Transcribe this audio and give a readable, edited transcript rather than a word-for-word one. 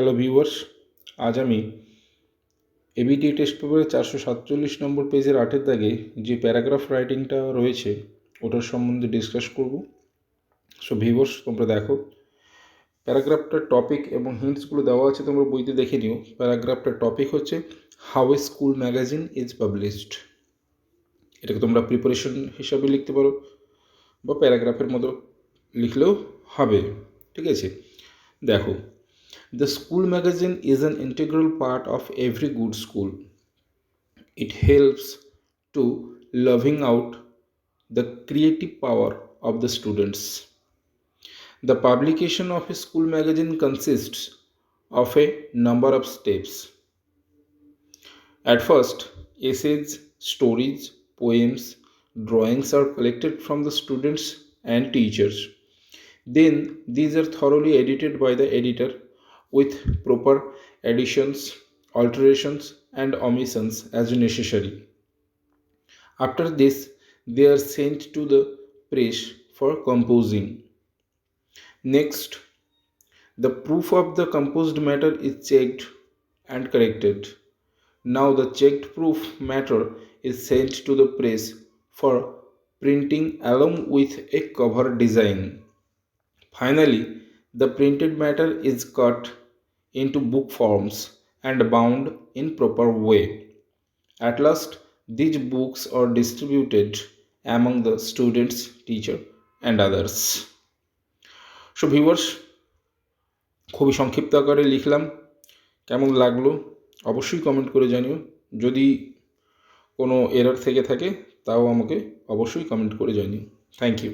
Hello viewers, আজ আমি ABT test পেপারের 447 নম্বর পেজের 8 দাগে যে প্যারাগ্রাফ রাইটিংটা রয়েছে ওটার সম্বন্ধে ডিসকাস করব। সো ভিউয়ার্স, তোমরা দেখো প্যারাগ্রাফটার টপিক এবং হিন্টসগুলো দেওয়া আছে, তোমরা বইতে দেখে নিও। প্যারাগ্রাফটার টপিক হচ্ছে how A school magazine is published. এটাকে তোমরা প্রিপারেশন হিসাবে লিখতে পারো বা প্যারাগ্রাফের মতো লিখলেও হবে, ঠিক আছে। দেখো, the school magazine is an integral part of every good school. It helps to loving out the creative power of the students. The publication of a school magazine consists of a number of steps. At first, essays, stories, poems, drawings are collected from the students and teachers. Then these are thoroughly edited by the editor with proper additions, alterations, and omissions as necessary. After this, they are sent to the press for composing. Next, the proof of the composed matter is checked and corrected. Now, the checked proof matter is sent to the press for printing along with a cover design. Finally, the printed matter is cut into book forms and bound in proper way. At last, these books are distributed among the students, teacher and others. So viewers, খুবই সংক্ষিপ্ত আকারে লিখলাম, কেমন লাগলো অবশ্যই comment করে জানিও। যদি কোনো এরর থেকে থাকে তাও আমাকে অবশ্যই কমেন্ট করে জানিও। Thank you.